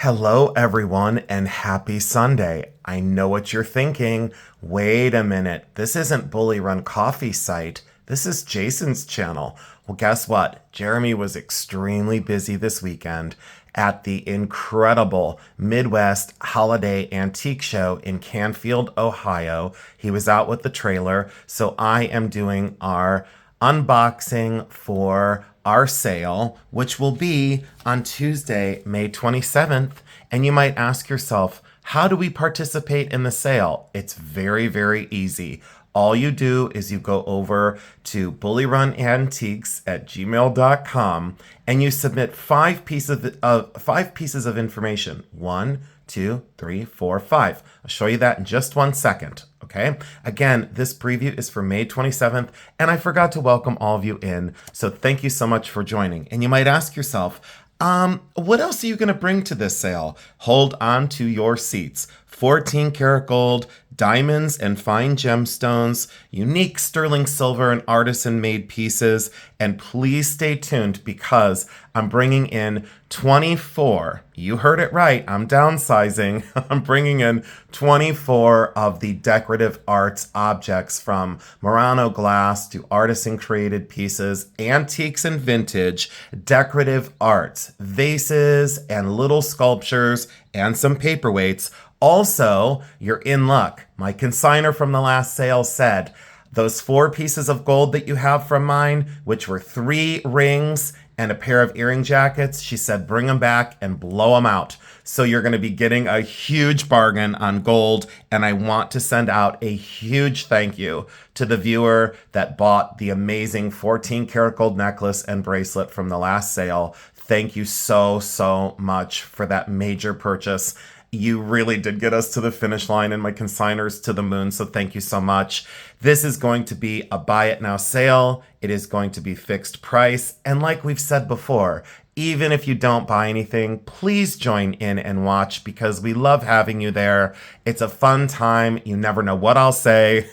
Hello, everyone, and happy Sunday. I know what you're thinking. Wait a minute. This isn't Bully Run Coffee site. This is Jason's channel. Well, guess what? Jeremy was extremely busy this weekend at the incredible Midwest Holiday Antique Show in Canfield, Ohio. He was out with the trailer, so I am doing our unboxing for our sale, which will be on Tuesday, May 27th. And you might ask yourself, how do we participate in the sale? It's very, very easy. All you do is you go over to bullyrunantiques at gmail.com and you submit five pieces of information. 1, 2, 3, 4, 5. I'll show you that in just 1 second. Okay. Again, this preview is for May 27th, and I forgot to welcome all of you in. So thank you so much for joining. And you might ask yourself, what else are you going to bring to this sale? Hold on to your seats. 14 karat gold, diamonds and fine gemstones, unique sterling silver and artisan made pieces. And please stay tuned because I'm bringing in 24. You heard it right. I'm downsizing. I'm bringing in 24 of the decorative arts objects, from Murano glass to artisan created pieces, antiques and vintage, decorative arts, vases and little sculptures, and some paperweights. Also, you're in luck. My consignor from the last sale said, those 4 pieces of gold that you have from mine, which were 3 rings and a pair of earring jackets, she said, bring them back and blow them out. So you're going to be getting a huge bargain on gold. And I want to send out a huge thank you to the viewer that bought the amazing 14 karat gold necklace and bracelet from the last sale. Thank you so, so much for that major purchase. You really did get us to the finish line and my consignors to the moon, so thank you so much. This is going to be a buy it now sale. It is going to be fixed price. And like we've said before, even if you don't buy anything, please join in and watch because we love having you there. It's a fun time. You never know what I'll say.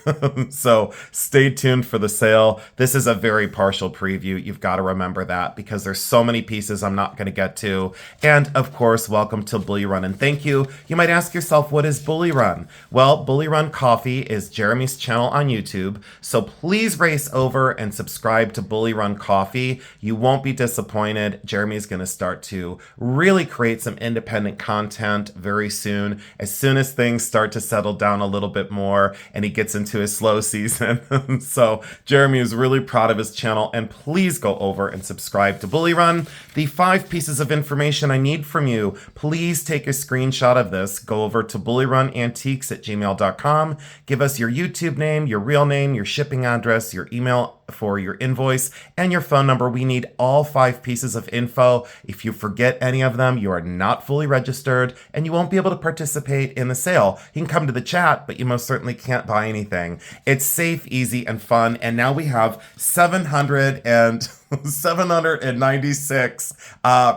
So stay tuned for the sale. This is a very partial preview. You've got to remember that because there's so many pieces I'm not going to get to. And of course, welcome to Bully Run and thank you. You might ask yourself, what is Bully Run? Well, Bully Run Coffee is Jeremy's channel on YouTube. So please race over and subscribe to Bully Run Coffee. You won't be disappointed. Jeremy is going to start to really create some independent content very soon, as soon as things start to settle down a little bit more and he gets into his slow season. So Jeremy is really proud of his channel, and please go over and subscribe to Bully Run. The 5 pieces of information I need from you, please take a screenshot of this. Go over to bullyrunantiques at gmail.com. Give us your YouTube name, your real name, your shipping address, your email for your invoice, and your phone number. We need all 5 pieces of info. If you forget any of them, you are not fully registered and you won't be able to participate in the sale. You can come to the chat, but you most certainly can't buy anything. It's safe, easy, and fun. And now we have 796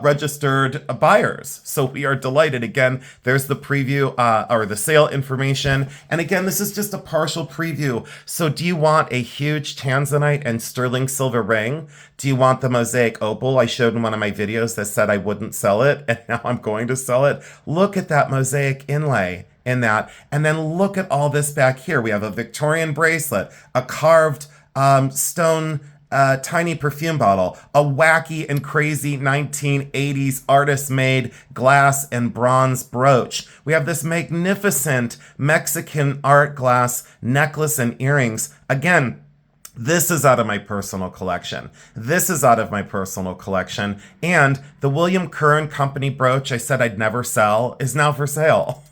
registered buyers. So we are delighted. Again, there's the preview or the sale information. And again, this is just a partial preview. So do you want a huge tanzanite and sterling silver ring? Do you want the mosaic opal I showed in one of my videos that said I wouldn't sell it, and now I'm going to sell it? Look at that mosaic inlay in that. And then look at all this back here. We have a Victorian bracelet, a carved stone tiny perfume bottle, a wacky and crazy 1980s artist-made glass and bronze brooch. We have this magnificent Mexican art glass necklace and earrings. Again, this is out of my personal collection. This is out of my personal collection. And the William Curran Company brooch I said I'd never sell is now for sale.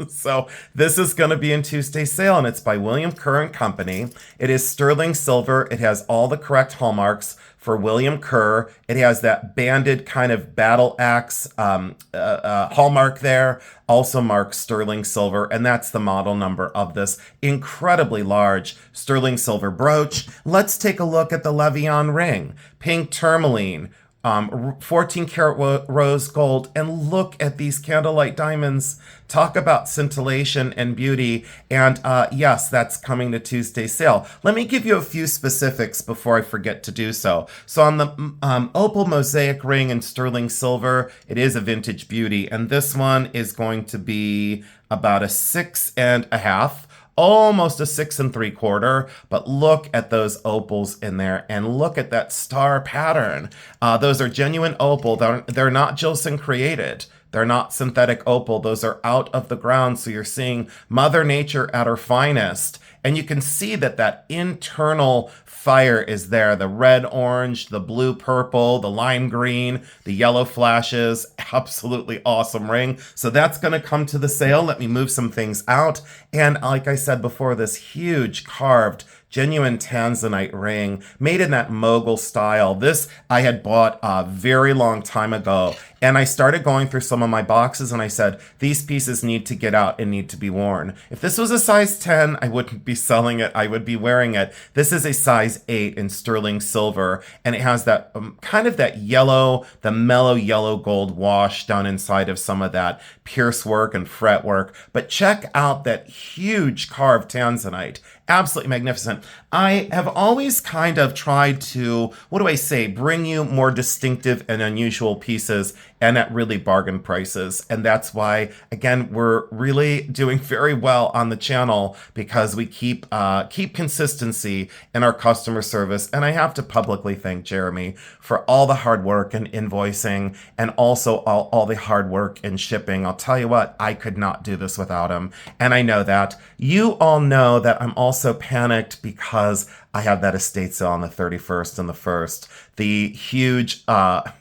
So this is going to be in Tuesday's sale, and it's by William Curran Company. It is sterling silver. It has all the correct hallmarks for William Kerr. It has that banded kind of battle axe hallmark there. Also marks sterling silver, and that's the model number of this incredibly large sterling silver brooch. Let's take a look at the Levion ring. Pink tourmaline, 14 karat rose gold, and look at these candlelight diamonds. Talk about scintillation and beauty. And yes, that's coming to Tuesday's sale. Let me give you a few specifics before I forget to do so. So on the opal mosaic ring in sterling silver, it is a vintage beauty. And this one is going to be about a 6.5, almost a 6.75, but look at those opals in there and look at that star pattern. Those are genuine opal. They're not Jilson created. They're not synthetic opal. Those are out of the ground. So you're seeing Mother Nature at her finest. And you can see that that internal fire is there. The red, orange, the blue, purple, the lime green, the yellow flashes. Absolutely awesome ring. So that's going to come to the sale. Let me move some things out. And like I said before, this huge carved genuine tanzanite ring made in that mogul style. This I had bought a very long time ago, and I started going through some of my boxes and I said, these pieces need to get out and need to be worn. If this was a size 10, I wouldn't be selling it. I would be wearing it. This is a size 8 in sterling silver, and it has that kind of that yellow, the mellow yellow gold wash down inside of some of that pierce work and fret work. But check out that huge carved tanzanite. Absolutely magnificent. I have always kind of tried to, what do I say, bring you more distinctive and unusual pieces and at really bargain prices. And that's why, again, we're really doing very well on the channel because we keep consistency in our customer service. And I have to publicly thank Jeremy for all the hard work in invoicing and also all the hard work in shipping. I'll tell you what, I could not do this without him. And I know that. You all know that I'm also panicked because I have that estate sale on the 31st and the 1st. The huge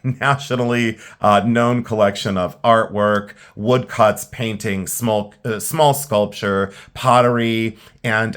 nationally known collection of artwork, woodcuts, paintings, small sculpture, pottery, and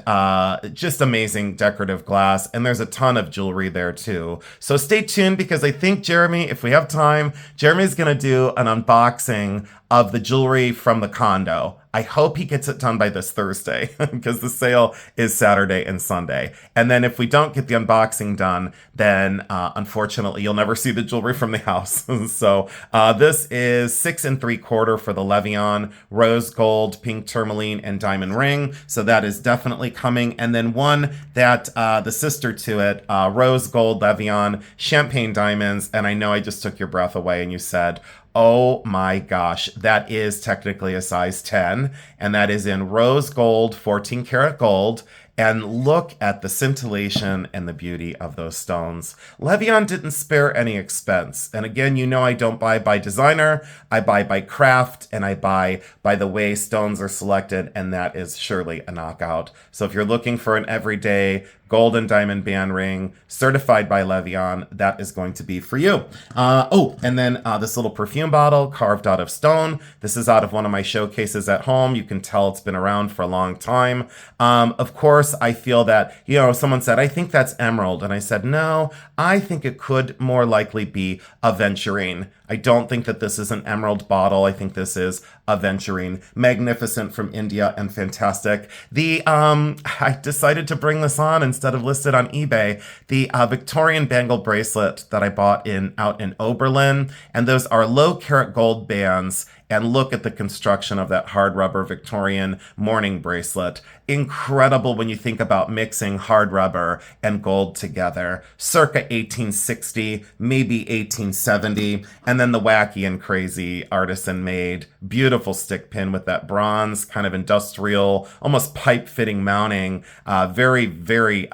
just amazing decorative glass. And there's a ton of jewelry there too. So stay tuned because I think Jeremy, if we have time, Jeremy's going to do an unboxing of the jewelry from the condo. I hope he gets it done by this Thursday because the sale is Saturday and Sunday. And then if we don't get the unboxing done, then unfortunately you'll never see the jewelry from the house. So this is 6.75 for the Levian rose gold, pink tourmaline, and diamond ring. So that is definitely coming. And then one that the sister to it, rose gold Levian, champagne diamonds. And I know I just took your breath away and you said, oh my gosh, that is technically a size 10, and that is in rose gold, 14 karat gold. And look at the scintillation and the beauty of those stones. Levian didn't spare any expense. And again, you know I don't buy by designer. I buy by craft, and I buy by the way stones are selected, and that is surely a knockout. So if you're looking for an everyday gold and diamond band ring certified by Levian, that is going to be for you. And then this little perfume bottle carved out of stone. This is out of one of my showcases at home. You can tell it's been around for a long time. Of course, I feel that, someone said, I think that's emerald. And I said, no, I think it could more likely be aventurine. I don't think that this is an emerald bottle. I think this is aventurine. Magnificent from India and fantastic. I decided to bring this on instead of listed on eBay. The Victorian bangle bracelet that I bought out in Oberlin. And those are low carat gold bands. And look at the construction of that hard rubber Victorian mourning bracelet. Incredible when you think about mixing hard rubber and gold together. Circa 1860, maybe 1870. And then the wacky and crazy artisan made beautiful stick pin with that bronze kind of industrial, almost pipe fitting mounting. Very, very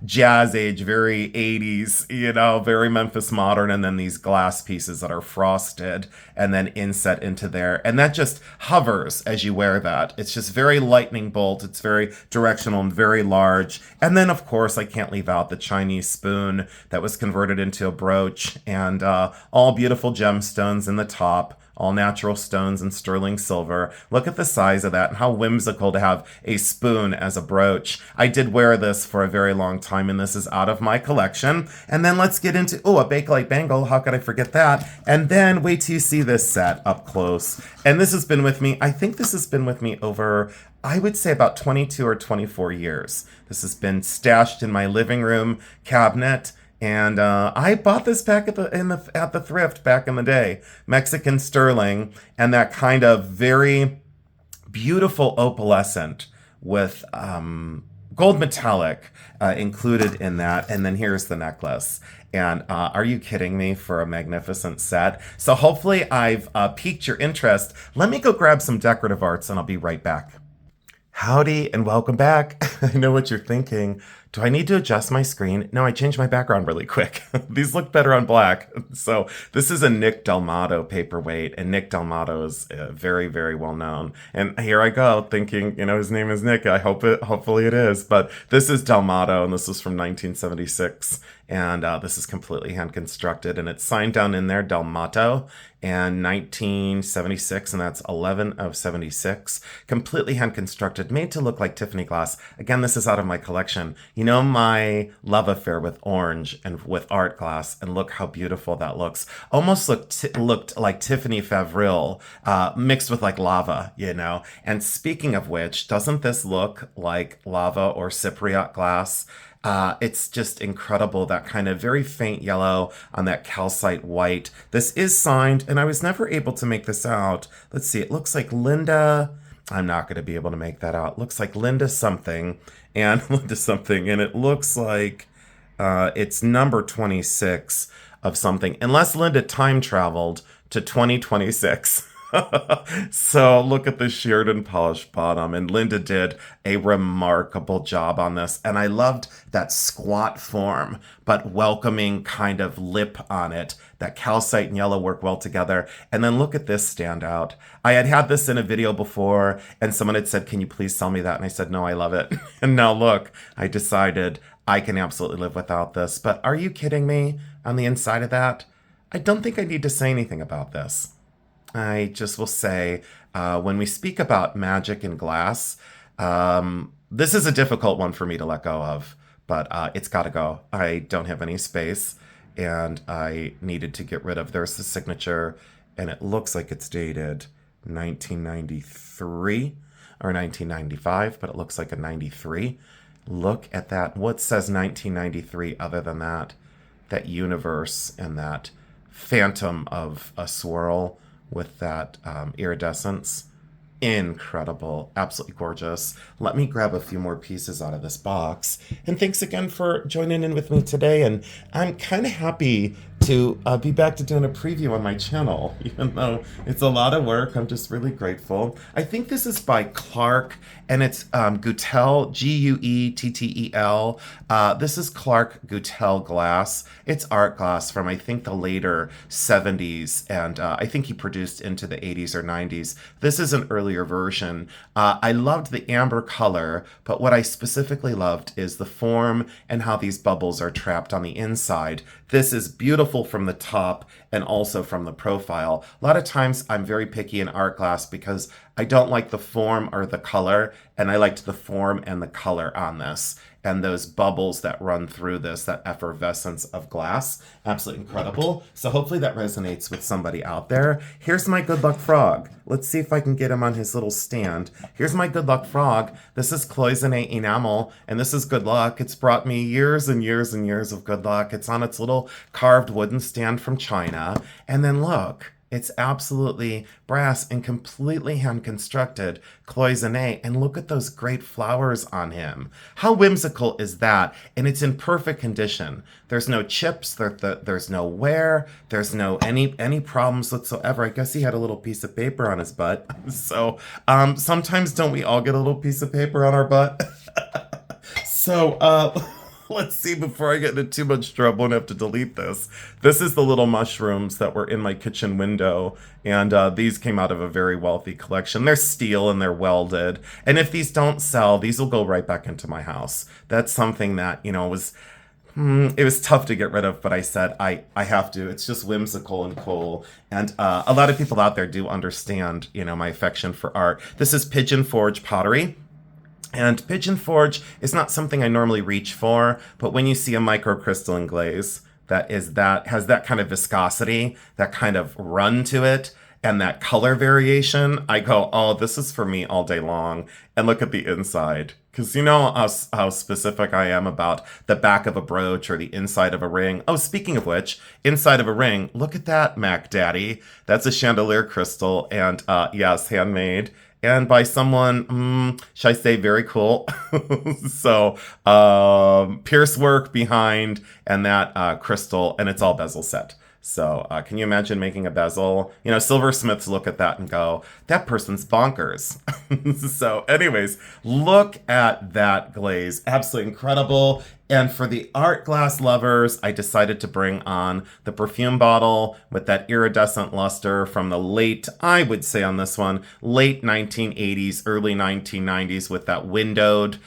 jazz age, very 80s, very Memphis modern. And then these glass pieces that are frosted and then inset into there. And that just hovers as you wear that. It's just very lightning bolt. It's very directional and very large. And then, of course, I can't leave out the Chinese spoon that was converted into a brooch, and all beautiful gemstones in the top. All natural stones and sterling silver. Look at the size of that and how whimsical to have a spoon as a brooch. I did wear this for a very long time, and this is out of my collection. And then let's get into, a Bakelite bangle. How could I forget that? And then wait till you see this set up close. And this has been with me, I think this has been with me over, I would say about 22 or 24 years. This has been stashed in my living room cabinet. And I bought this back at the thrift back in the day, Mexican sterling, and that kind of very beautiful opalescent with gold metallic included in that. And then here's the necklace. And are you kidding me for a magnificent set? So hopefully I've piqued your interest. Let me go grab some decorative arts and I'll be right back. Howdy and welcome back. I know what you're thinking. Do I need to adjust my screen? No, I changed my background really quick. These look better on black. So this is a Nick Delmato paperweight, and Nick Delmato is very, very well known. And here I go thinking, his name is Nick. Hopefully it is. But this is Delmato, and this is from 1976. And this is completely hand constructed, and it's signed down in there, Delmato, and 1976, and that's 11 of 76. Completely hand constructed, made to look like Tiffany glass. Again, this is out of my collection. You know my love affair with orange and with art glass, and look how beautiful that looks. Almost looked like Tiffany Favril mixed with like lava, And speaking of which, doesn't this look like lava or Cypriot glass? It's just incredible, that kind of very faint yellow on that calcite white. This is signed, and I was never able to make this out. Let's see, it looks like Linda. I'm not going to be able to make that out. It looks like Linda something, and Linda something, and it looks like it's number 26 of something, unless Linda time traveled to 2026. So look at the sheared and polished bottom, and Linda did a remarkable job on this, and I loved that squat form but welcoming kind of lip on it. That calcite and yellow work well together. And then look at this standout. I had this in a video before, and someone had said, can you please sell me that? And I said, no, I love it. And now look, I decided I can absolutely live without this. But are you kidding me? On the inside of that, I don't think I need to say anything about this. I just will say, when we speak about magic and glass, this is a difficult one for me to let go of, but it's got to go. I don't have any space, and I needed to get rid of. There's the signature, and it looks like it's dated 1993 or 1995, but it looks like a 93. Look at that. What says 1993 other than that? That universe and that phantom of a swirl with that iridescence. Incredible. Absolutely gorgeous. Let me grab a few more pieces out of this box. And thanks again for joining in with me today. And I'm kind of happy to be back to doing a preview on my channel, even though it's a lot of work. I'm just really grateful. I think this is by Clark, and it's Goutel, Guettel. This is Clark Goutel glass. It's art glass from, I think, the later 70s, and I think he produced into the 80s or 90s. This is an earlier version. I loved the amber color, but what I specifically loved is the form and how these bubbles are trapped on the inside. This is beautiful from the top and also from the profile. A lot of times I'm very picky in art glass because I don't like the form or the color, and I liked the form and the color on this. And those bubbles that run through this, that effervescence of glass, absolutely incredible. So hopefully that resonates with somebody out there. Here's my good luck frog. Let's see if I can get him on his little stand. Here's my good luck frog. This is cloisonné enamel, and this is good luck. It's brought me years and years and years of good luck. It's on its little carved wooden stand from China. And then look, it's absolutely brass and completely hand constructed cloisonné. And look at those great flowers on him. How whimsical is that? And it's in perfect condition. There's no chips, there's no wear, there's no any problems whatsoever. I guess he had a little piece of paper on his butt. So sometimes don't we all get a little piece of paper on our butt? So let's see, before I get into too much trouble and have to delete this. This is the little mushrooms that were in my kitchen window, and these came out of a very wealthy collection. They're steel and they're welded, and if these don't sell, these will go right back into my house. That's something that, it was tough to get rid of, but I said, I have to. It's just whimsical and cool. And a lot of people out there do understand, my affection for art. This is Pigeon Forge pottery. And Pigeon Forge is not something I normally reach for, but when you see a microcrystalline glaze that has that kind of viscosity, that kind of run to it, and that color variation, I go, oh, this is for me all day long. And look at the inside. Because you know how specific I am about the back of a brooch or the inside of a ring. Oh, speaking of which, inside of a ring, look at that, Mac Daddy. That's a chandelier crystal, and yes, handmade. And by someone, should I say, very cool? So, pierce work behind, and that crystal, and it's all bezel set. So, can you imagine making a bezel? You know, silversmiths look at that and go, that person's bonkers. So, anyways, look at that glaze. Absolutely incredible. And for the art glass lovers, I decided to bring on the perfume bottle with that iridescent luster from the late, I would say on this one, late 1980s, early 1990s with that windowed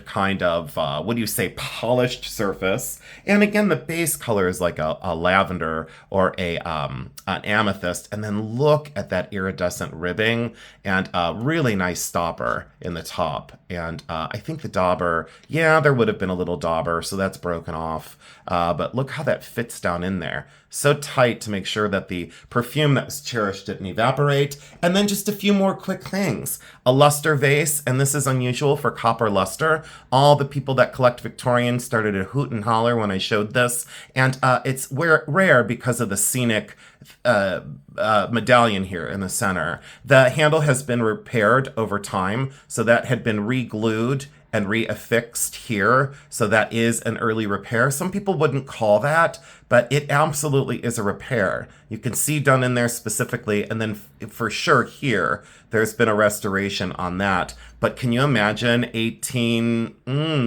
kind of, what do you say, polished surface. And again, the base color is like a lavender or an amethyst. And then look at that iridescent ribbing and a really nice stopper in the top. And I think the dauber, yeah, there would have been a little dauber, so that's broken off. But look how that fits down in there. So tight to make sure that the perfume that was cherished didn't evaporate. And then just a few more quick things. A luster vase, and this is unusual for copper luster. All the people that collect Victorian started to hoot and holler when I showed this. And it's rare because of the scenic medallion here in the center. The handle has been repaired over time, so that had been re-glued and reaffixed here. So that is an early repair. Some people wouldn't call that, but it absolutely is a repair. You can see done in there specifically, and then for sure here, there's been a restoration on that. But can you imagine 18,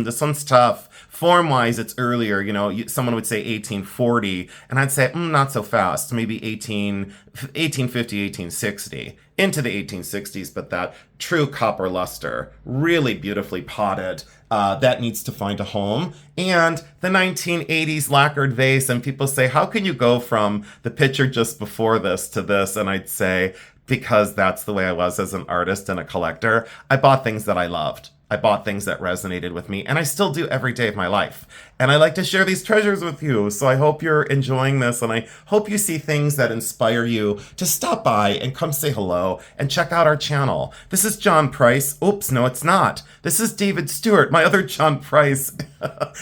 this one's tough. Form-wise, it's earlier, you know, someone would say 1840, and I'd say, not so fast, maybe 1850, 1860, into the 1860s, but that true copper luster, really beautifully potted, that needs to find a home. And the 1980s lacquered vase, and people say, how can you go from the picture just before this to this? And I'd say, because that's the way I was as an artist and a collector. I bought things that I loved. I bought things that resonated with me, and I still do every day of my life. And I like to share these treasures with you, so I hope you're enjoying this, and I hope you see things that inspire you to stop by and come say hello and check out our channel. This is John Price. Oops, no, it's not. This is David Stewart, my other John Price.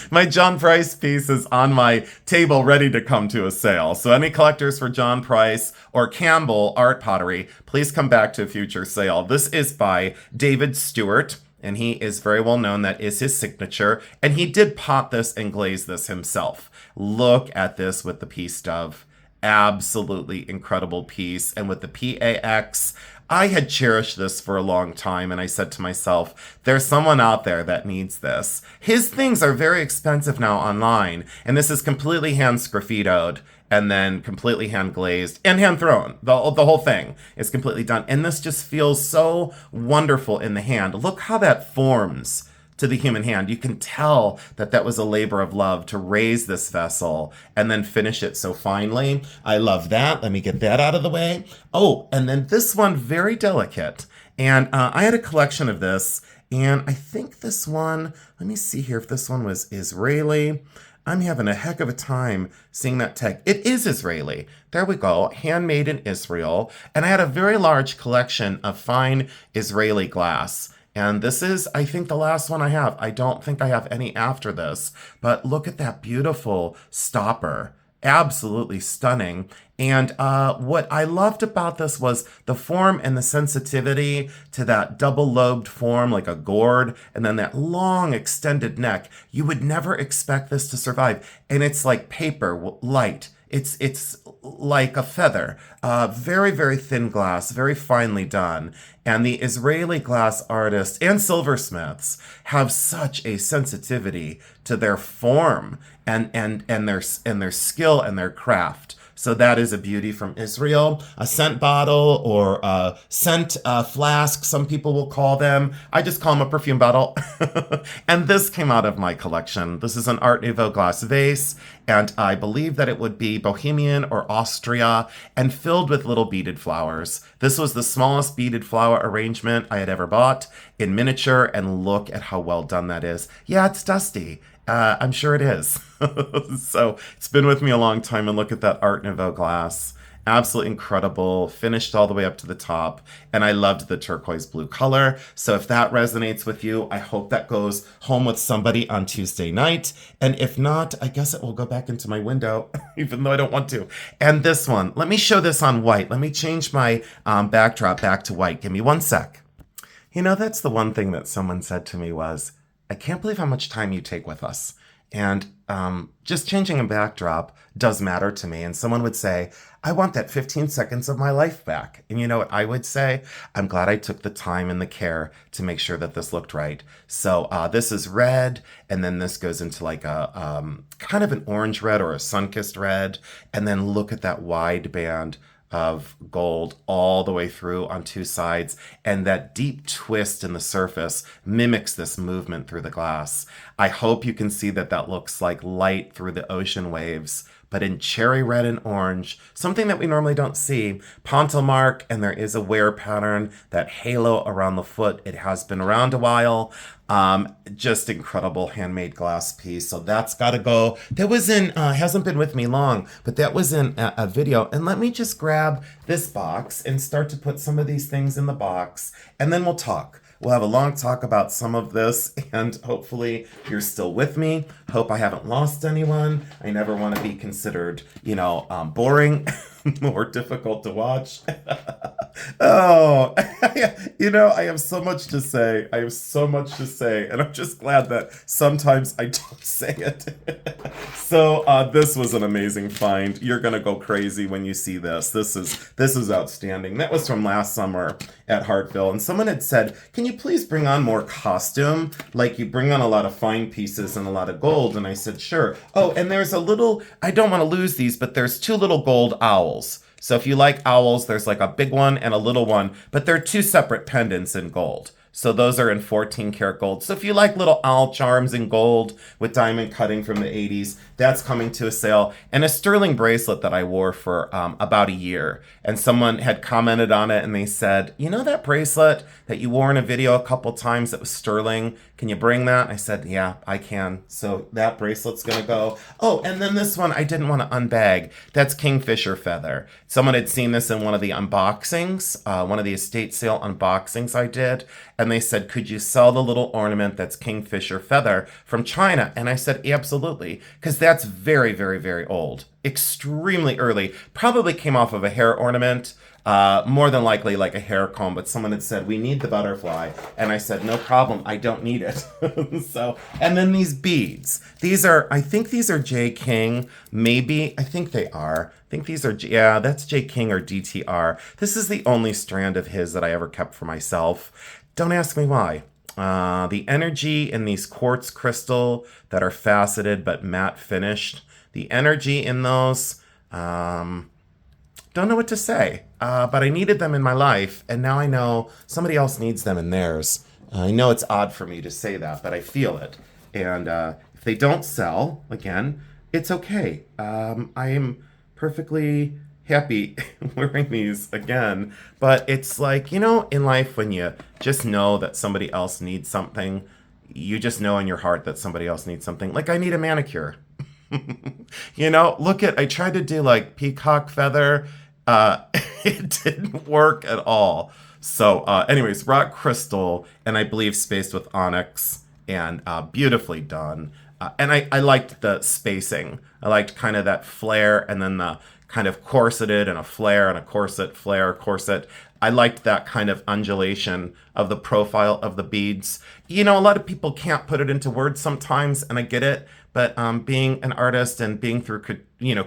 My John Price piece is on my table ready to come to a sale. So any collectors for John Price or Campbell Art Pottery, please come back to a future sale. This is by David Stewart. And he is very well known. That is his signature. And he did pot this and glaze this himself. Look at this with the piece dove. Absolutely incredible piece. And with the PAX, I had cherished this for a long time. And I said to myself, there's someone out there that needs this. His things are very expensive now online. And this is completely hand sgraffitoed. And then completely hand glazed and hand thrown. The whole thing is completely done. And this just feels so wonderful in the hand. Look how that forms to the human hand. You can tell that that was a labor of love to raise this vessel and then finish it so finely. I love that. Let me get that out of the way. Oh, and then this one, very delicate. And I had a collection of this. And I think this one, let me see here if this one was Israeli. I'm having a heck of a time seeing that tag. It is Israeli. There we go. Handmade in Israel. And I had a very large collection of fine Israeli glass. And this is, I think, the last one I have. I don't think I have any after this. But look at that beautiful stopper. Absolutely stunning. And what I loved about this was the form and the sensitivity to that double-lobed form, like a gourd, and then that long extended neck. You would never expect this to survive. And it's like paper, light. It's like a feather. Very, very thin glass, very finely done. And the Israeli glass artists and silversmiths have such a sensitivity to their form and their skill and their craft. So that is a beauty from Israel. A scent bottle or a scent flask, some people will call them. I just call them a perfume bottle. And this came out of my collection. This is an Art Nouveau glass vase, and I believe that it would be Bohemian or Austria, and filled with little beaded flowers. This was the smallest beaded flower arrangement I had ever bought in miniature, and look at how well done that is. Yeah, it's dusty. I'm sure it is. So it's been with me a long time, and look at that Art Nouveau glass. Absolutely incredible, finished all the way up to the top, and I loved the turquoise blue color. So if that resonates with you, I hope that goes home with somebody on Tuesday night. And if not, I guess it will go back into my window, even though I don't want to. And this one, let me show this on white. Let me change my backdrop back to white. Give me one sec. You know, that's the one thing that someone said to me was, I can't believe how much time you take with us. And just changing a backdrop does matter to me. And someone would say, I want that 15 seconds of my life back. And you know what I would say? I'm glad I took the time and the care to make sure that this looked right. So this is red, and then this goes into like a kind of an orange red or a sun-kissed red. And then look at that wide band of gold all the way through on two sides, and that deep twist in the surface mimics this movement through the glass. I hope you can see that that looks like light through the ocean waves, but in cherry red and orange, something that we normally don't see. Pontil mark, and there is a wear pattern, that halo around the foot. It has been around a while. Just incredible handmade glass piece. So that's got to go. That was in, hasn't been with me long, but that was in a video. And let me just grab this box and start to put some of these things in the box, and then we'll talk. We'll have a long talk about some of this, and hopefully you're still with me. Hope I haven't lost anyone. I never want to be considered, boring or difficult to watch. Oh, I have so much to say. I have so much to say, and I'm just glad that sometimes I don't say it. So this was an amazing find. You're gonna go crazy when you see this. This is outstanding. That was from last summer at Hartville, and someone had said, "Can you please bring on more costume? Like you bring on a lot of fine pieces and a lot of gold." And I said, "Sure." Oh, and there's a little. I don't want to lose these, but there's two little gold owls. So if you like owls, there's like a big one and a little one, but they're two separate pendants in gold. So those are in 14 karat gold. So if you like little owl charms in gold with diamond cutting from the 80s, that's coming to a sale. And a sterling bracelet that I wore for about a year. And someone had commented on it and they said, you know that bracelet that you wore in a video a couple times that was sterling? Can you bring that? I said, yeah, I can. So that bracelet's gonna go. Oh, and then this one I didn't want to unbag. That's kingfisher feather. Someone had seen this in one of the unboxings, one of the estate sale unboxings I did. And they said, could you sell the little ornament that's kingfisher feather from China? And I said, absolutely, because that's very, very, very old. Extremely early. Probably came off of a hair ornament. More than likely like a hair comb, but someone had said, we need the butterfly. And I said, no problem, I don't need it. So, and then these beads. I think these are J. King, maybe, I think they are. I think these are, yeah, that's J. King or DTR. This is the only strand of his that I ever kept for myself. Don't ask me why. The energy in these quartz crystal that are faceted but matte finished, the energy in those, don't know what to say, but I needed them in my life, and now I know somebody else needs them in theirs. I know it's odd for me to say that, but I feel it. And if they don't sell, again, it's okay. I am perfectly happy wearing these again. But it's like, in life when you just know that somebody else needs something, you just know in your heart that somebody else needs something. Like I need a manicure. I tried to do like peacock feather. It didn't work at all. So anyways, rock crystal, and I believe spaced with onyx, and beautifully done. And I liked the spacing. I liked kind of that flare, and then the kind of corseted and a flare and a corset, flare, corset. I liked that kind of undulation of the profile of the beads. A lot of people can't put it into words sometimes, and I get it. But being an artist and being through,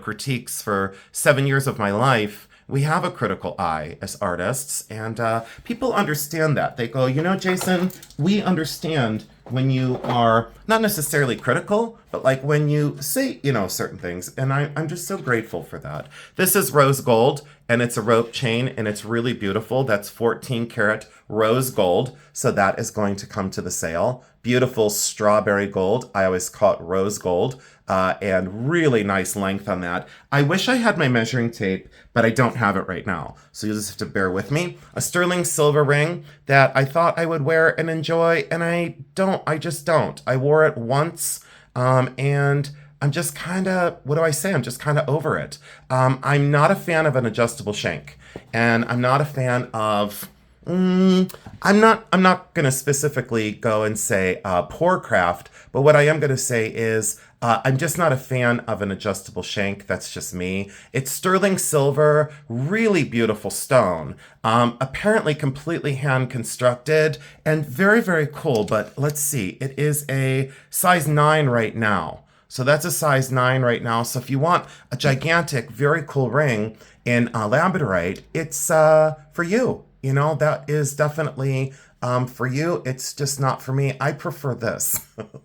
critiques for 7 years of my life, we have a critical eye as artists, and people understand that. They go, Jason, we understand when you are not necessarily critical, but like when you say, certain things. And I'm just so grateful for that. This is rose gold, and it's a rope chain, and it's really beautiful. That's 14 karat rose gold. So that is going to come to the sale. Beautiful strawberry gold. I always call it rose gold. And really nice length on that. I wish I had my measuring tape, but I don't have it right now. So you'll just have to bear with me. A sterling silver ring that I thought I would wear and enjoy, and I just don't. I wore it once, and I'm just kind of, what do I say? I'm just kind of over it. I'm not a fan of an adjustable shank, and I'm not a fan of. I'm not going to specifically go and say poor craft, but what I am going to say is I'm just not a fan of an adjustable shank. That's just me. It's sterling silver, really beautiful stone. Apparently completely hand constructed and very, very cool. But let's see, it is a size 9 right now. So that's a size 9 right now. So if you want a gigantic, very cool ring in labradorite, it's for you. You know, that is definitely for you. It's just not for me. I prefer this.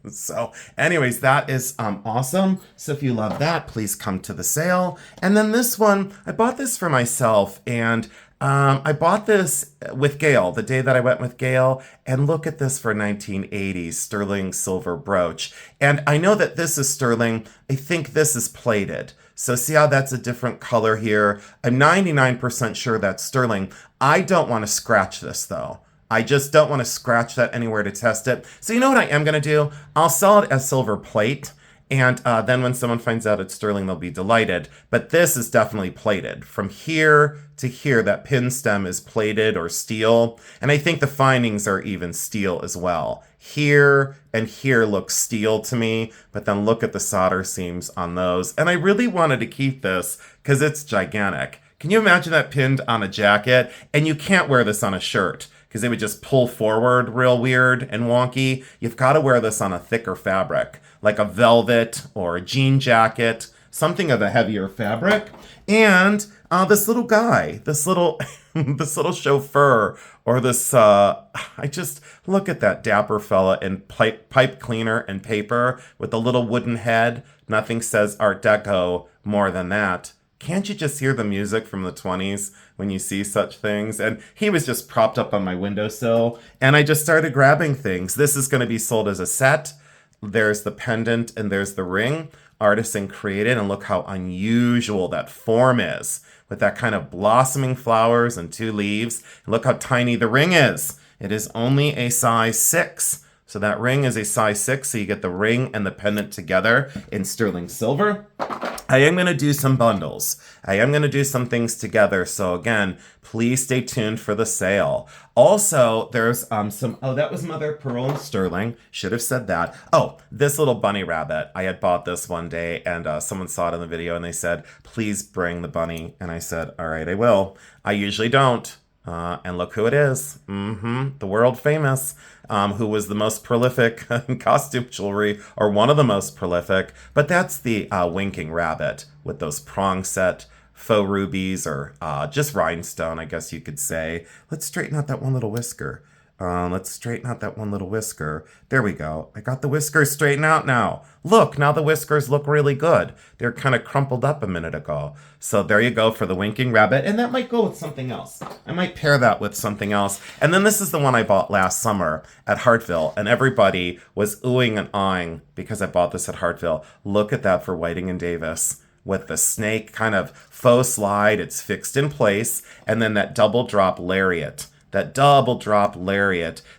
So anyways, that is awesome. So if you love that, please come to the sale. And then this one, I bought this for myself, and I bought this with Gail the day that I went with Gail, and look at this for 1980s sterling silver brooch. And I know that this is sterling. I think this is plated. So see how that's a different color here? I'm 99% sure that's sterling. I don't want to scratch this though. I just don't want to scratch that anywhere to test it. So you know what I am going to do? I'll sell it as silver plate. And then when someone finds out it's sterling, they'll be delighted. But this is definitely plated. From here to here, that pin stem is plated or steel. And I think the findings are even steel as well. Here and here look steel to me, but then look at the solder seams on those. And I really wanted to keep this because it's gigantic. Can you imagine that pinned on a jacket? And you can't wear this on a shirt because they would just pull forward real weird and wonky. You've got to wear this on a thicker fabric, like a velvet or a jean jacket, something of a heavier fabric. And this little guy, this little this little chauffeur, or this I just look at that dapper fella in pipe cleaner and paper with a little wooden head. Nothing says Art Deco more than that. Can't you just hear the music from the 20s when you see such things? And he was just propped up on my windowsill, and I just started grabbing things. This is going to be sold as a set. There's the pendant and there's the ring. Artisan created, and look how unusual that form is with that kind of blossoming flowers and 2 leaves. And look how tiny the ring is. It is only a size 6. So that ring is a size 6, so you get the ring and the pendant together in sterling silver. I am going to do some bundles. I am going to do some things together. So again, please stay tuned for the sale. Also, there's that was mother of pearl and sterling. Should have said that. Oh, this little bunny rabbit. I had bought this one day, and someone saw it in the video, and they said, please bring the bunny. And I said, all right, I will. I usually don't. And look who it is. The world famous, who was the most prolific in costume jewelry, or one of the most prolific. But that's the winking rabbit with those prong set faux rubies, or just rhinestone, I guess you could say. Let's straighten out that one little whisker. There we go. I got the whiskers straightened out now. Look, now the whiskers look really good. They're kind of crumpled up a minute ago. So there you go for the winking rabbit. And that might go with something else. I might pair that with something else. And then this is the one I bought last summer at Hartville. And everybody was oohing and ahhing because I bought this at Hartville. Look at that for Whiting and Davis. With the snake kind of faux slide, it's fixed in place. And then that double drop lariat.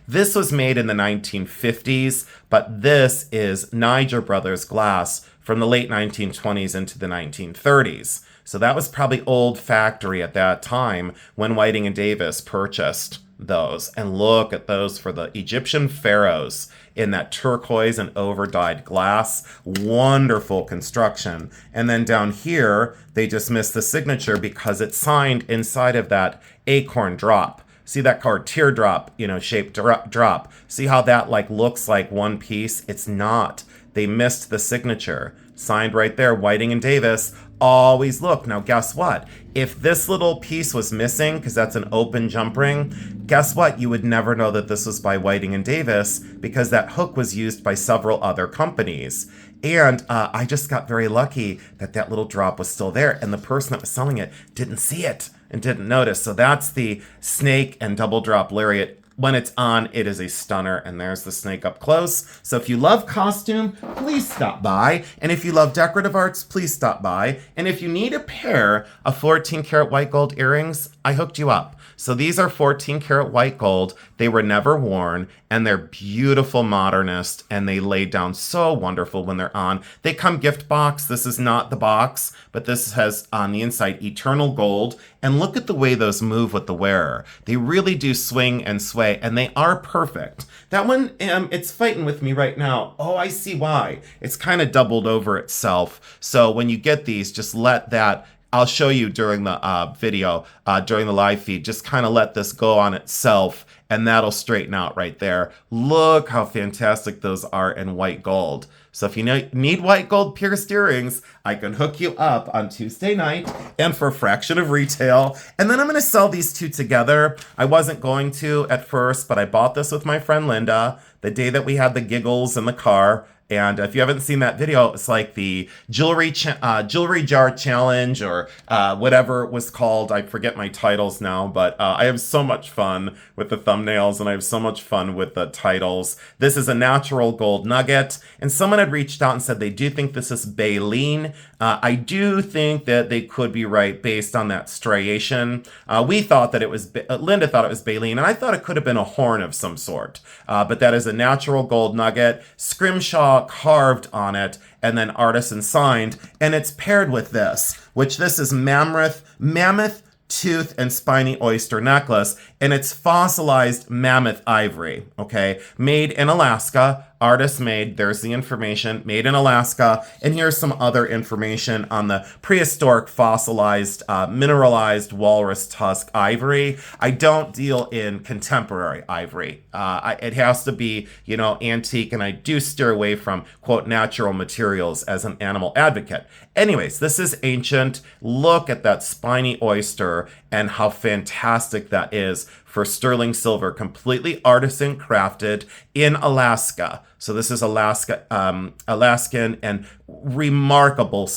This was made in the 1950s, but this is Niger Brothers glass from the late 1920s into the 1930s. So that was probably old factory at that time when Whiting and Davis purchased those. And look at those for the Egyptian pharaohs in that turquoise and over-dyed glass. Wonderful construction. And then down here, they just missed the signature because it's signed inside of that acorn drop. See that card, teardrop, shaped drop. See how that looks like one piece? It's not. They missed the signature. Signed right there, Whiting and Davis. Always look. Now, guess what? If this little piece was missing, because that's an open jump ring, guess what? You would never know that this was by Whiting and Davis because that hook was used by several other companies. And I just got very lucky that that little drop was still there, and the person that was selling it didn't see it and didn't notice. So that's the snake and double drop lariat when it's on, it is a stunner. And there's the snake up close. So if you love costume, please stop by. And if you love decorative arts, please stop by. And if you need a pair of 14 karat white gold earrings, I hooked you up. So these are 14 karat white gold. They were never worn, and they're beautiful modernist, and they lay down so wonderful when they're on. They come gift box. This is not the box, but this has on the inside eternal gold. And look at the way those move with the wearer. They really do swing and sway, and they are perfect. That one, it's fighting with me right now. Oh, I see why. It's kind of doubled over itself. So when you get these, just let that, I'll show you during the video, during the live feed, just kind of let this go on itself, and that'll straighten out right there. Look how fantastic those are in white gold. So if you need white gold pierced earrings, I can hook you up on Tuesday night and for a fraction of retail. And then I'm going to sell these two together. I wasn't going to at first, but I bought this with my friend Linda the day that we had the giggles in the car. And if you haven't seen that video, it's like the jewelry jar challenge or whatever it was called. I forget my titles now, but I have so much fun with the thumbnails and I have so much fun with the titles. This is a natural gold nugget, and someone had reached out and said they do think this is baleen. I do think that they could be right based on that striation. We thought that it was, Linda thought it was baleen, and I thought it could have been a horn of some sort. But that is a natural gold nugget, scrimshaw carved on it, and then artisan signed, and it's paired with this, which this is mammoth tooth and spiny oyster necklace, and it's fossilized mammoth ivory, okay? Made in Alaska, artist made, there's the information, made in Alaska, and here's some other information on the prehistoric fossilized, mineralized walrus tusk ivory. I don't deal in contemporary ivory. It has to be, antique, and I do steer away from, quote, natural materials as an animal advocate. Anyways, this is ancient. Look at that spiny oyster and how fantastic that is for sterling silver, completely artisan crafted in Alaska. So this is Alaskan and remarkable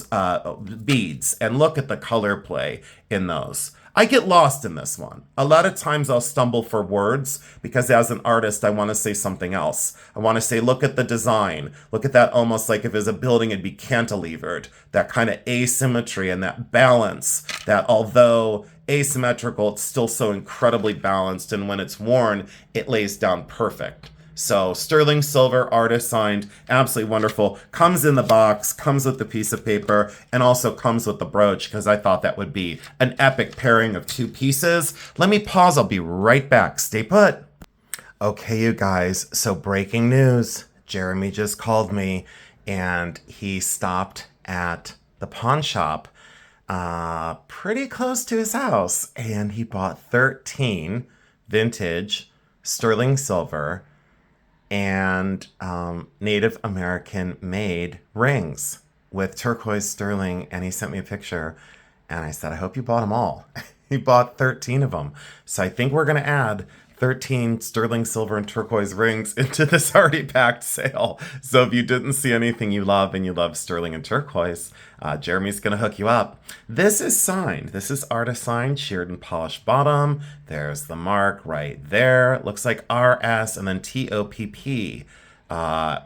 beads. And look at the color play in those. I get lost in this one. A lot of times I'll stumble for words because as an artist, I want to say something else. I want to say, look at the design. Look at that, almost like if it was a building, it'd be cantilevered. That kind of asymmetry and that balance that although asymmetrical, it's still so incredibly balanced. And when it's worn, it lays down perfect. So sterling silver, artist signed, absolutely wonderful. Comes in the box, comes with the piece of paper, and also comes with the brooch because I thought that would be an epic pairing of two pieces. Let me pause. I'll be right back. Stay put. Okay, you guys. So breaking news. Jeremy just called me and he stopped at the pawn shop pretty close to his house and he bought 13 vintage sterling silver and Native American made rings with turquoise sterling, and he sent me a picture and I said, I hope you bought them all. He bought 13 of them. So I think we're going to add 13 sterling silver and turquoise rings into this already packed sale. So if you didn't see anything you love and you love sterling and turquoise, Jeremy's going to hook you up. This is signed. This is artist signed, sheared and polished bottom. There's the mark right there. It looks like RS and then TOPP.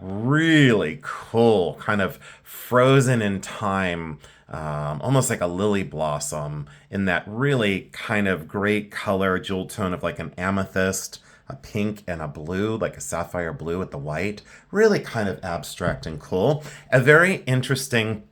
Really cool, kind of frozen in time, almost like a lily blossom in that really kind of great color jewel tone of like an amethyst, a pink and a blue, like a sapphire blue with the white. Really kind of abstract and cool. A very interesting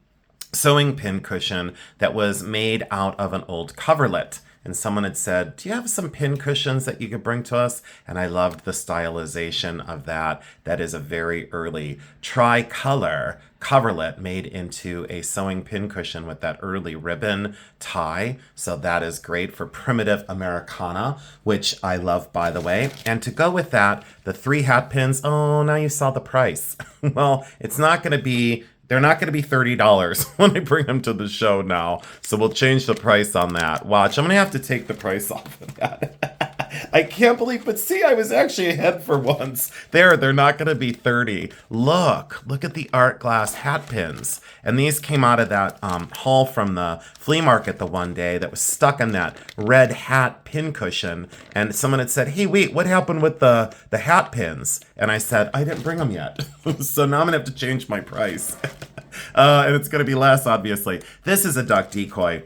sewing pin cushion that was made out of an old coverlet. And someone had said, do you have some pin cushions that you could bring to us? And I loved the stylization of that. That is a very early tricolor coverlet made into a sewing pin cushion with that early ribbon tie. So that is great for primitive Americana, which I love, by the way. And to go with that, the 3 hat pins. Oh, now you saw the price. Well, it's not going to be... They're not going to be $30 when I bring them to the show now. So we'll change the price on that. Watch, I'm going to have to take the price off of that. I can't believe, but see, I was actually ahead for once. They're not going to be 30. Look at the art glass hat pins. And these came out of that haul from the flea market the one day that was stuck in that red hat pin cushion. And someone had said, hey, wait, what happened with the hat pins? And I said, I didn't bring them yet. So now I'm going to have to change my price. And it's going to be less, obviously. This is a duck decoy.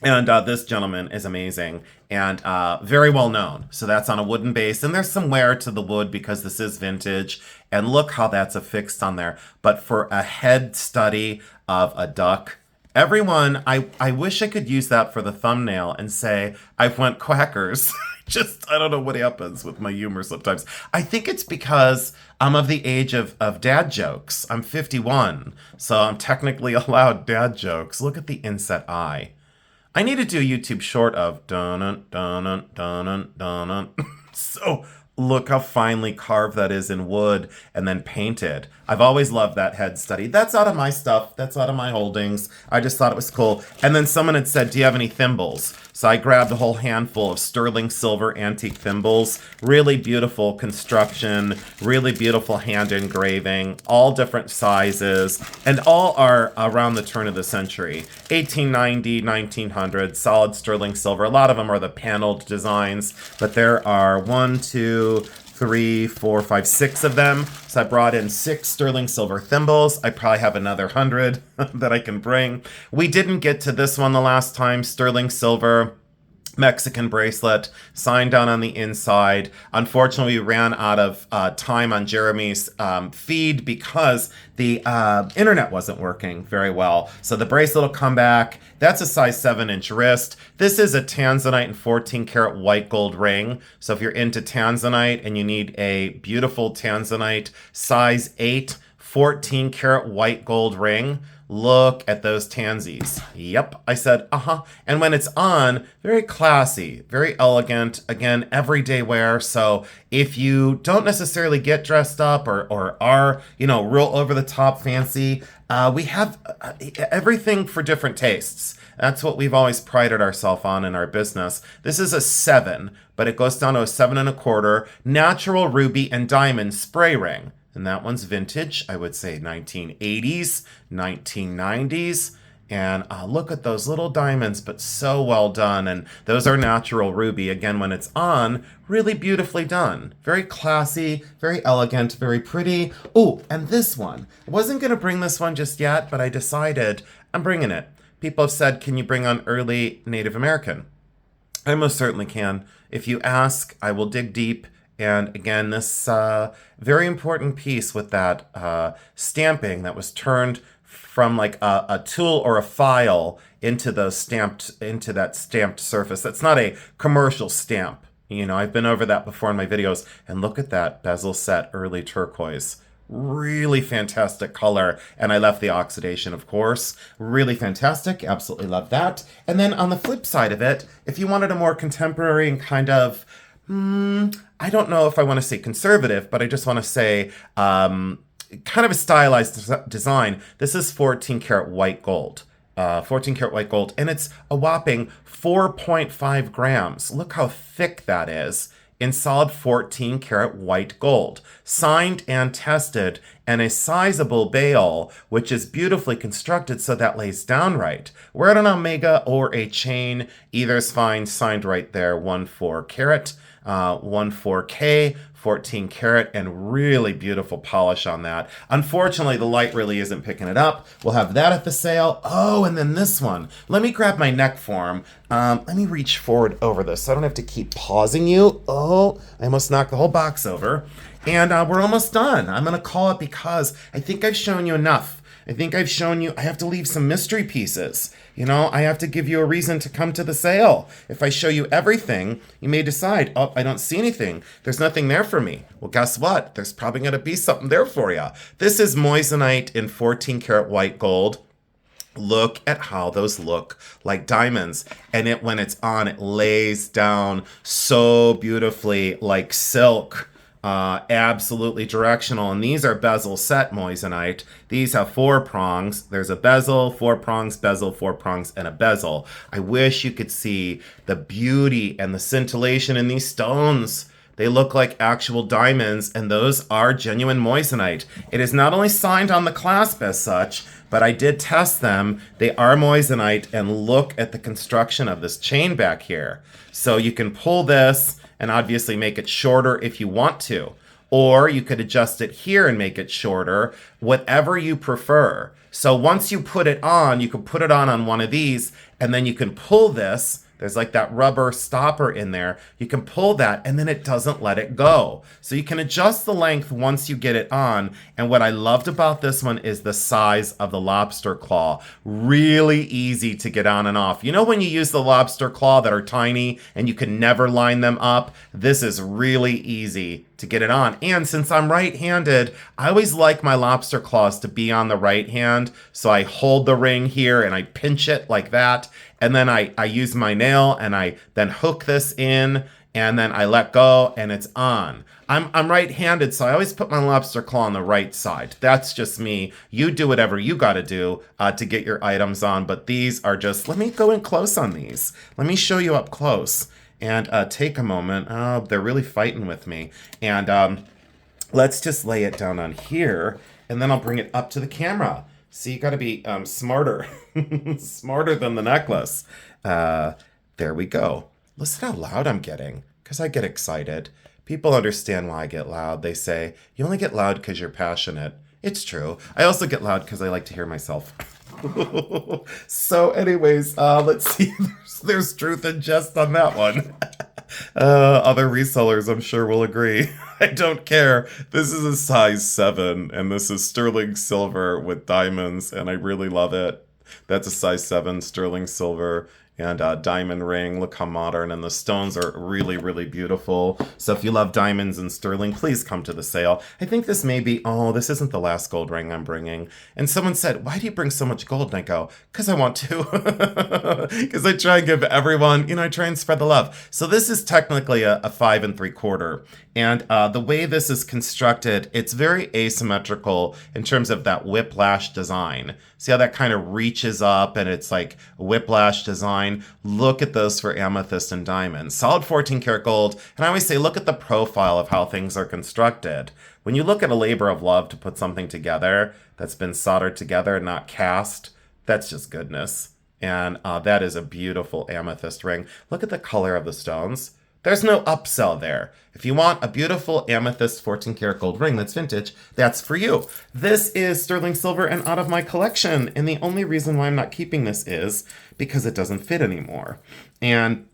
And this gentleman is amazing and very well known. So that's on a wooden base. And there's some wear to the wood because this is vintage. And look how that's affixed on there. But for a head study of a duck, everyone, I wish I could use that for the thumbnail and say, I've went quackers. I don't know what happens with my humor sometimes. I think it's because I'm of the age of dad jokes. I'm 51, so I'm technically allowed dad jokes. Look at the inset eye. I need to do a YouTube short of dun dun dun dun. So look how finely carved that is in wood and then painted. I've always loved that head study. That's out of my stuff. That's out of my holdings. I just thought it was cool. And then someone had said, do you have any thimbles? So I grabbed a whole handful of sterling silver antique thimbles. Really beautiful construction, really beautiful hand engraving, all different sizes, and all are around the turn of the century. 1890, 1900, solid sterling silver. A lot of them are the paneled designs, but there are 1, 2, 3, 4, 5, 6 of them. So I brought in 6 sterling silver thimbles. I probably have another 100 that I can bring. We didn't get to this one the last time. Sterling silver Mexican bracelet, signed down on the inside. Unfortunately, we ran out of time on Jeremy's feed because the internet wasn't working very well. So the bracelet will come back. That's a size 7-inch wrist. This is a tanzanite and 14 karat white gold ring. So if you're into tanzanite and you need a beautiful tanzanite size 8, 14 karat white gold ring, look at those tansies. Yep, I said, And when it's on, very classy, very elegant, again, everyday wear. So if you don't necessarily get dressed up or are, real over the top fancy, we have everything for different tastes. That's what we've always prided ourselves on in our business. This is a 7, but it goes down to a 7.25 natural ruby and diamond spray ring. And that one's vintage, I would say 1980s, 1990s. And look at those little diamonds, but so well done. And those are natural ruby. Again, when it's on, really beautifully done. Very classy, very elegant, very pretty. Oh, and this one. I wasn't going to bring this one just yet, but I decided I'm bringing it. People have said, can you bring on early Native American? I most certainly can. If you ask, I will dig deep. And again, this very important piece with that stamping that was turned from like a tool or a file into that stamped surface. That's not a commercial stamp. I've been over that before in my videos. And look at that bezel set early turquoise. Really fantastic color. And I left the oxidation, of course. Really fantastic. Absolutely love that. And then on the flip side of it, if you wanted a more contemporary and kind of I don't know if I want to say conservative, but I just want to say kind of a stylized design. This is 14 karat white gold. 14 karat white gold, and it's a whopping 4.5 grams. Look how thick that is in solid 14 karat white gold. Signed and tested, and a sizable bail, which is beautifully constructed so that lays down right. Wear it on omega or a chain. Either is fine. Signed right there, 1/4 carat. 1/4K, 14 karat, and really beautiful polish on that. Unfortunately, the light really isn't picking it up. We'll have that at the sale. Oh, and then this one. Let me grab my neck form. Let me reach forward over this so I don't have to keep pausing you. Oh, I almost knocked the whole box over. And we're almost done. I'm going to call it because I think I've shown you enough. I think I've shown you, I have to leave some mystery pieces. I have to give you a reason to come to the sale. If I show you everything, you may decide, oh, I don't see anything. There's nothing there for me. Well, guess what? There's probably going to be something there for you. This is moissanite in 14 karat white gold. Look at how those look like diamonds. And when it's on, it lays down so beautifully like silk. Absolutely directional. And these are bezel set moissanite. These have 4 prongs. There's a bezel, 4 prongs, bezel, 4 prongs, and a bezel. I wish you could see the beauty and the scintillation in these stones. They look like actual diamonds, and those are genuine moissanite. It is not only signed on the clasp as such, but I did test them. They are moissanite, and look at the construction of this chain back here. So you can pull this and obviously make it shorter if you want to. Or you could adjust it here and make it shorter, whatever you prefer. So once you put it on, you can put it on one of these, and then you can pull this. There's like that rubber stopper in there. You can pull that and then it doesn't let it go. So you can adjust the length once you get it on. And what I loved about this one is the size of the lobster claw. Really easy to get on and off. You know when you use the lobster claw that are tiny and you can never line them up? This is really easy to get it on. And since I'm right-handed, I always like my lobster claws to be on the right hand. So I hold the ring here and I pinch it like that. And then I use my nail and I then hook this in and then I let go and it's on. I'm right-handed, so I always put my lobster claw on the right side. That's just me. You do whatever you got to do to get your items on. But these are just, let me go in close on these. Let me show you up close and take a moment. Oh, they're really fighting with me. And let's just lay it down on here and then I'll bring it up to the camera. So you got to be smarter, smarter than the necklace. There we go. Listen how loud I'm getting, because I get excited. People understand why I get loud. They say, you only get loud because you're passionate. It's true. I also get loud because I like to hear myself. So anyways, let's see. There's truth and jest on that one. Other resellers, I'm sure, will agree. I don't care. This is a size 7, and this is sterling silver with diamonds, and I really love it. That's a size 7 sterling silver and a diamond ring. Look how modern, and the stones are really, really beautiful. So if you love diamonds and sterling, please come to the sale. I think this may be, oh, this isn't the last gold ring I'm bringing. And someone said, why do you bring so much gold? And I go, because I want to. Because I try and give everyone, I try and spread the love. So this is technically a 5 3/4. And the way this is constructed, it's very asymmetrical in terms of that whiplash design. See how that kind of reaches up and it's like a whiplash design? Look at those for amethyst and diamonds. Solid 14 karat gold. And I always say, look at the profile of how things are constructed. When you look at a labor of love to put something together that's been soldered together and not cast, that's just goodness. And that is a beautiful amethyst ring. Look at the color of the stones. There's no upsell there. If you want a beautiful amethyst 14 karat gold ring that's vintage, that's for you. This is sterling silver and out of my collection. And the only reason why I'm not keeping this is because it doesn't fit anymore. And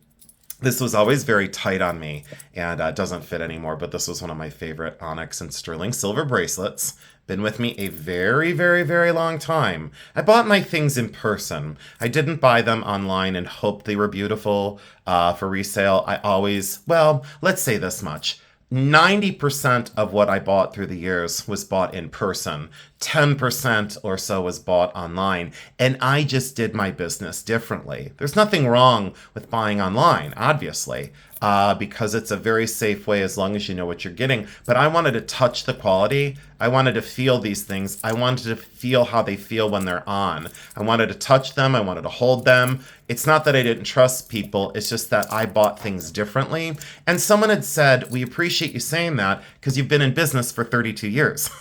this was always very tight on me and doesn't fit anymore. But this was one of my favorite onyx and sterling silver bracelets. Been with me a very, very, very long time. I bought my things in person. I didn't buy them online and hoped they were beautiful for resale. I always, well, let's say this much. 90% of what I bought through the years was bought in person. 10% or so was bought online. And I just did my business differently. There's nothing wrong with buying online, obviously, because it's a very safe way as long as you know what you're getting. But I wanted to touch the quality. I wanted to feel these things. I wanted to feel how they feel when they're on. I wanted to touch them. I wanted to hold them. It's not that I didn't trust people. It's just that I bought things differently. And someone had said, we appreciate you saying that because you've been in business for 32 years.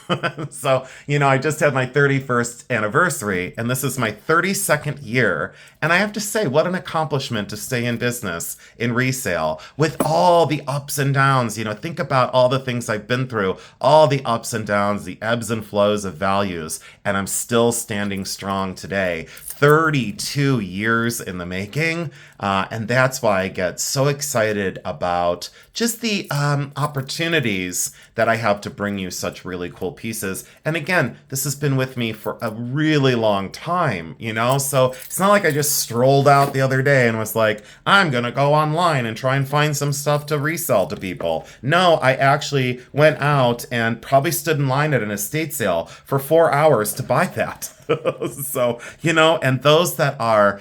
So, I just had my 31st anniversary and this is my 32nd year. And I have to say, what an accomplishment to stay in business in resale with all the ups and downs. Think about all the things I've been through, all the ups and downs, the ebbs and flows of values. And I'm still standing strong today. 32 years in the making. And that's why I get so excited about just the opportunities that I have to bring you such really cool pieces. And again, this has been with me for a really long time, So it's not like I just strolled out the other day and was like, I'm going to go online and try and find some stuff to resell to people. No, I actually went out and probably stood in line at an estate sale for 4 hours to buy that. So, and those that are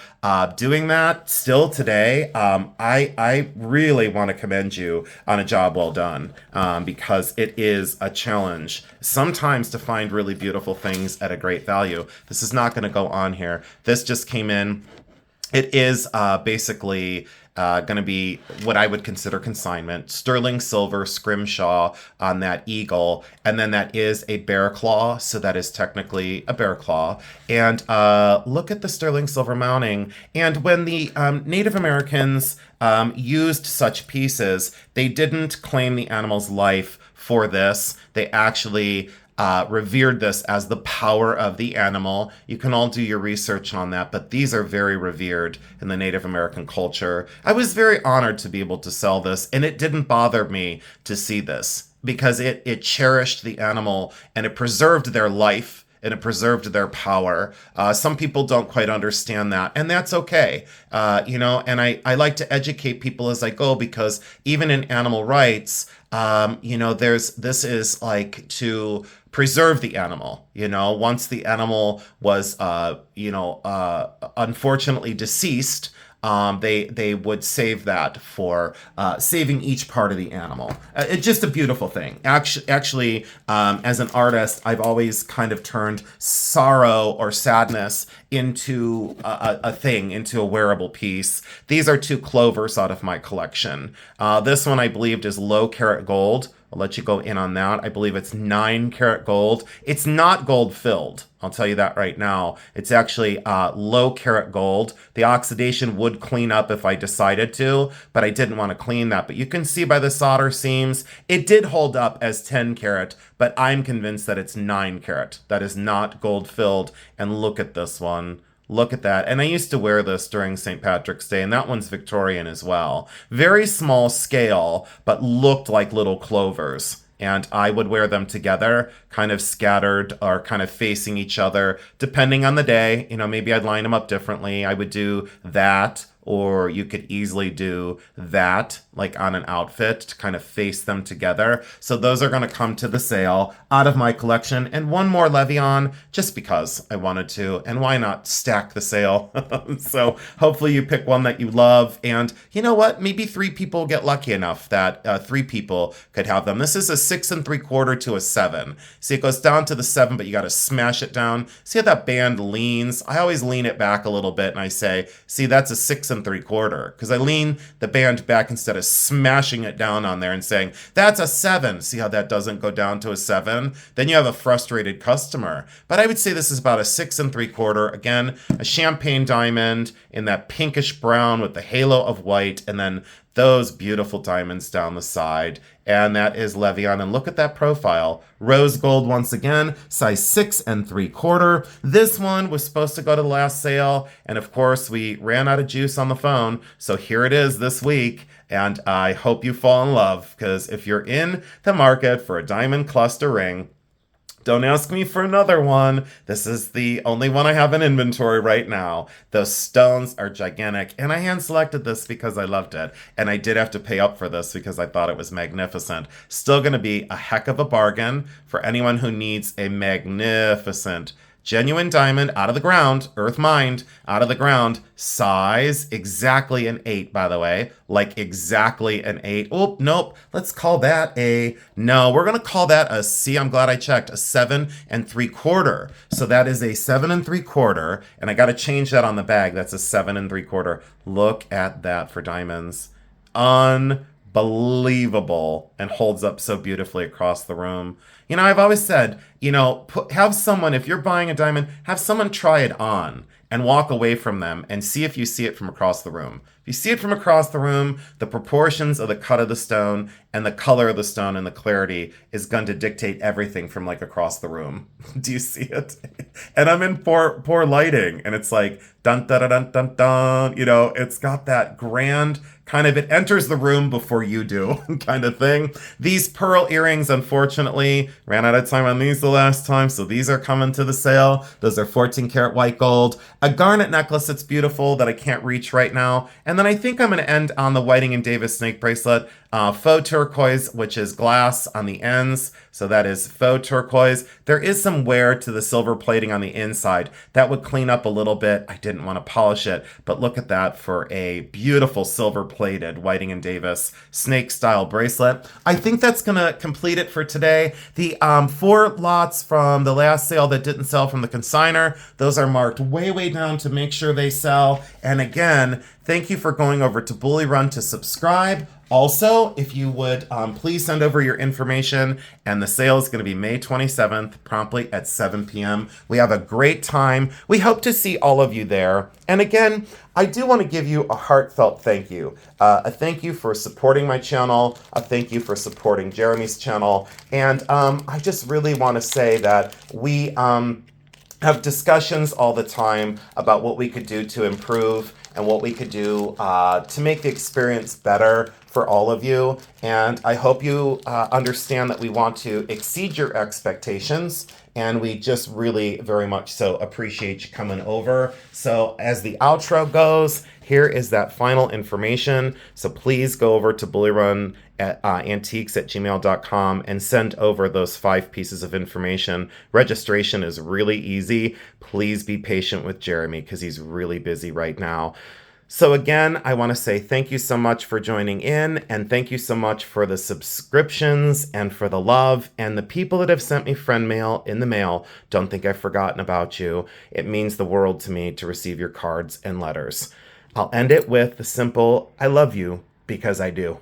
doing that still today, I really want to commend you on a job well done, because it is a challenge sometimes to find really beautiful things at a great value. This is not going to go on here. This just came in. It is basically going to be what I would consider consignment. Sterling silver scrimshaw on that eagle. And then that is a bear claw. So that is technically a bear claw. And look at the sterling silver mounting. And when the Native Americans used such pieces, they didn't claim the animal's life for this. They actually revered this as the power of the animal. You can all do your research on that, but these are very revered in the Native American culture. I was very honored to be able to sell this, and it didn't bother me to see this because it cherished the animal and it preserved their life and it preserved their power. Some people don't quite understand that, and that's okay. And I like to educate people as I go, because even in animal rights, this is like to preserve the animal. Once the animal was, unfortunately deceased, they would save that for saving each part of the animal. It's just a beautiful thing. Actually, as an artist, I've always kind of turned sorrow or sadness into a thing, into a wearable piece. These are 2 clovers out of my collection. This one I believed is low carat gold. I'll let you go in on that. I believe it's 9 karat gold. It's not gold filled. I'll tell you that right now. It's actually low carat gold. The oxidation would clean up if I decided to, but I didn't want to clean that. But you can see by the solder seams, it did hold up as 10 karat, but I'm convinced that it's 9 karat. That is not gold filled. And look at this one. Look at that. And I used to wear this during St. Patrick's Day, and that one's Victorian as well. Very small scale, but looked like little clovers. And I would wear them together, kind of scattered or kind of facing each other, depending on the day. Maybe I'd line them up differently. I would do that, or you could easily do that, like on an outfit, to kind of face them together. So those are going to come to the sale out of my collection. And one more Levion, just because I wanted to. And why not stack the sale? So hopefully you pick one that you love. And you know what? Maybe 3 people get lucky enough that 3 people could have them. This is a 6 3/4 to a 7. See, it goes down to the 7, but you got to smash it down. See how that band leans? I always lean it back a little bit and I say, see, that's a 6 3/4, because I lean the band back instead of smashing it down on there and saying, that's a 7. See how that doesn't go down to a 7? Then you have a frustrated customer. But I would say this is about a 6 3/4. Again, a champagne diamond in that pinkish brown with the halo of white, and then those beautiful diamonds down the side. And that is Levion. And look at that profile. Rose gold once again, size 6 3/4. This one was supposed to go to the last sale. And of course, we ran out of juice on the phone. So here it is this week. And I hope you fall in love, because if you're in the market for a diamond cluster ring, don't ask me for another one. This is the only one I have in inventory right now. Those stones are gigantic. And I hand selected this because I loved it. And I did have to pay up for this because I thought it was magnificent. Still going to be a heck of a bargain for anyone who needs a magnificent genuine diamond out of the ground, earth mined, out of the ground, size exactly an 8, by the way, like exactly an 8. Oh, nope, let's call that no, we're going to call that I'm glad I checked, a 7 3/4. So that is a 7 3/4, and I got to change that on the bag. That's a 7 3/4. Look at that for diamonds. Unbelievable, and holds up so beautifully across the room. I've always said, have someone, if you're buying a diamond, have someone try it on and walk away from them and see if you see it from across the room. If you see it from across the room, the proportions of the cut of the stone and the color of the stone and the clarity is going to dictate everything from like across the room. Do you see it? And I'm in poor lighting, and it's like dun dun dun dun dun. It's got that grand kind of, it enters the room before you do kind of thing. These pearl earrings, unfortunately, ran out of time on these the last time, so these are coming to the sale. Those are 14 karat white gold. A garnet necklace that's beautiful that I can't reach right now. And then I think I'm going to end on the Whiting and Davis snake bracelet. faux turquoise, which is glass on the ends. So that is faux turquoise. There is some wear to the silver plating on the inside. That would clean up a little bit. I didn't want to polish it, but look at that for a beautiful silver plated Whiting and Davis snake style bracelet. I think that's going to complete it for today. The 4 lots from the last sale that didn't sell from the consigner, those are marked way down to make sure they sell. And again, thank you for going over to Bully Run to subscribe. Also, if you would please send over your information, and the sale is going to be May 27th, promptly at 7 p.m. We have a great time. We hope to see all of you there. And again, I do want to give you a heartfelt thank you. A thank you for supporting my channel, a thank you for supporting Jeremy's channel, and I just really want to say that we have discussions all the time about what we could do to improve and what we could do to make the experience better for all of you. And I hope you understand that we want to exceed your expectations, and we just really very much so appreciate you coming over. So as the outro goes, here is that final information. So please go over to bullyrun at antiques@gmail.com and send over those 5 pieces of information. Registration is really easy. Please be patient with Jeremy because he's really busy right now. So again, I want to say thank you so much for joining in, and thank you so much for the subscriptions and for the love, and the people that have sent me friend mail in the mail. Don't think I've forgotten about you. It means the world to me to receive your cards and letters. I'll end it with the simple, I love you because I do.